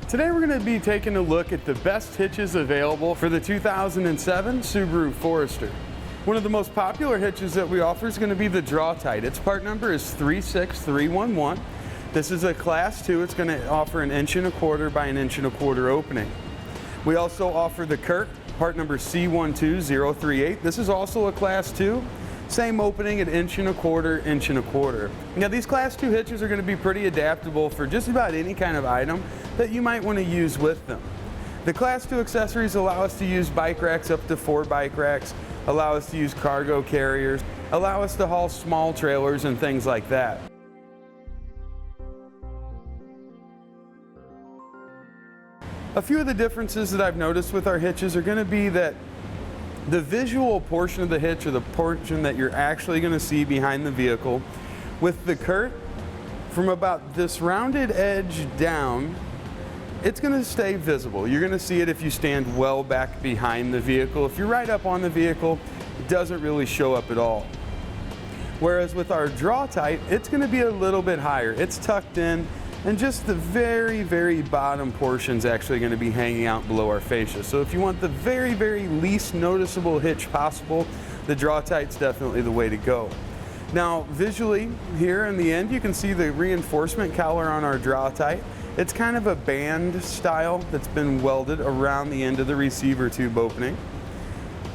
Today we're going to be taking a look at the best hitches available for the 2007 Subaru Forester. One of the most popular hitches that we offer is going to be the Draw-Tite. Its part number is 36311. This is a class 2. It's going to offer an 1¼ inch by 1¼ inch opening. We also offer the Curt, part number C12038. This is also a class 2. Same opening at 1¼ inch. Now these class 2 hitches are going to be pretty adaptable for just about any kind of item that you might want to use with them. The class 2 accessories allow us to use bike racks up to 4 bike racks, allow us to use cargo carriers, allow us to haul small trailers and things like that. A few of the differences that I've noticed with our hitches are going to be that the visual portion of the hitch, or the portion that you're actually going to see behind the vehicle, with the Curt, from about this rounded edge down, it's going to stay visible. You're going to see it if you stand well back behind the vehicle. If you're right up on the vehicle, it doesn't really show up at all. Whereas with our Draw-Tite, it's going to be a little bit higher. It's tucked in, and just the very, very bottom portion is actually going to be hanging out below our fascia. So if you want the very, very least noticeable hitch possible, the Draw-Tite's definitely the way to go. Now visually, here in the end, you can see the reinforcement cowler on our Draw-Tite. It's kind of a band style that's been welded around the end of the receiver tube opening.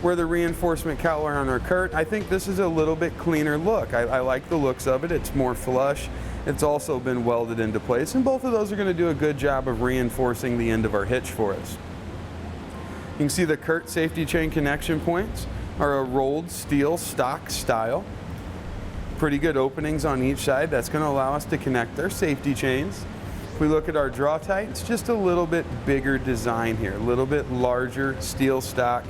Where the reinforcement cowler on our Curt, I think this is a little bit cleaner look. I like the looks of it. It's more flush. It's also been welded into place, and both of those are going to do a good job of reinforcing the end of our hitch for us. You can see the Curt safety chain connection points are a rolled steel stock style. Pretty good openings on each side. That's going to allow us to connect our safety chains. If we look at our Draw-Tite, it's just a little bit bigger design here, a little bit larger steel stock.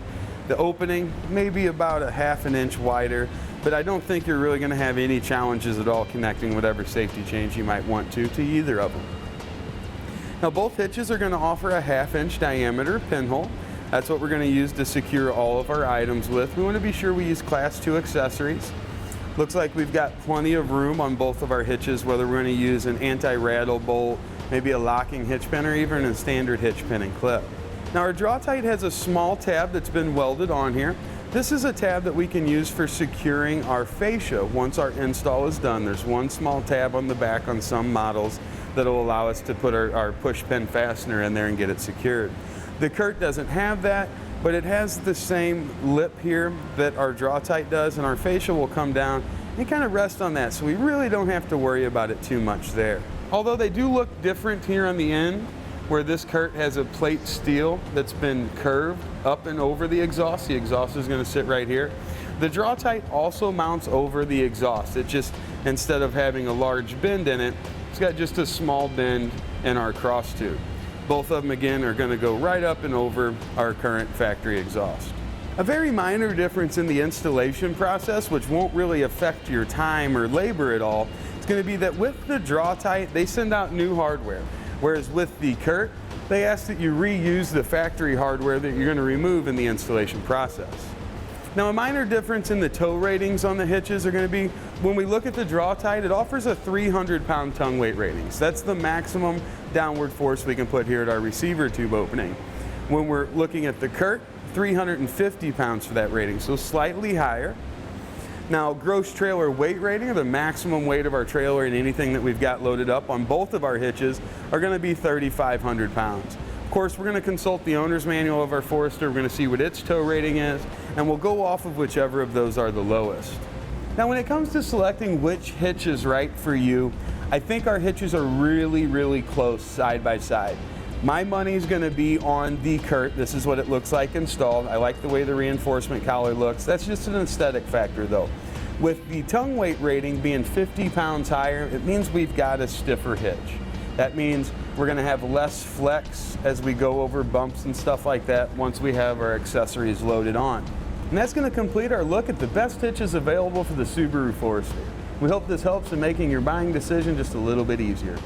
The opening may be about a ½ inch wider, but I don't think you're really going to have any challenges at all connecting whatever safety chains you might want to either of them. Now both hitches are going to offer a ½ inch diameter pinhole. That's what we're going to use to secure all of our items with. We want to be sure we use class 2 accessories. Looks like we've got plenty of room on both of our hitches, whether we're going to use an anti-rattle bolt, maybe a locking hitch pin, or even a standard hitch pin and clip. Now our Draw-Tite has a small tab that's been welded on here. This is a tab that we can use for securing our fascia once our install is done. There's one small tab on the back on some models that will allow us to put our push pin fastener in there and get it secured. The Curt doesn't have that, but it has the same lip here that our Draw-Tite does, and our fascia will come down and kind of rest on that, so we really don't have to worry about it too much there. Although they do look different here on the end, where this Curt has a plate steel that's been curved up and over the exhaust. The exhaust is going to sit right here. The Draw-Tite also mounts over the exhaust. It just, instead of having a large bend in it, it's got just a small bend in our cross tube. Both of them, again, are going to go right up and over our current factory exhaust. A very minor difference in the installation process, which won't really affect your time or labor at all, is going to be that with the Draw-Tite, they send out new hardware. Whereas with the Curt, they ask that you reuse the factory hardware that you're going to remove in the installation process. Now a minor difference in the tow ratings on the hitches are going to be, when we look at the Draw-Tite, it offers a 300-pound tongue weight rating. So that's the maximum downward force we can put here at our receiver tube opening. When we're looking at the Curt, 350 pounds for that rating, so slightly higher. Now, gross trailer weight rating, or the maximum weight of our trailer and anything that we've got loaded up on both of our hitches, are going to be 3,500 pounds. Of course, we're going to consult the owner's manual of our Forester. We're going to see what its tow rating is, and we'll go off of whichever of those are the lowest. Now, when it comes to selecting which hitch is right for you, I think our hitches are really, really close side by side. My money's going to be on the Curt. This is what it looks like installed. I like the way the reinforcement collar looks. That's just an aesthetic factor though. With the tongue weight rating being 50 pounds higher, it means we've got a stiffer hitch. That means we're going to have less flex as we go over bumps and stuff like that once we have our accessories loaded on. And that's going to complete our look at the best hitches available for the Subaru Forester. We hope this helps in making your buying decision just a little bit easier.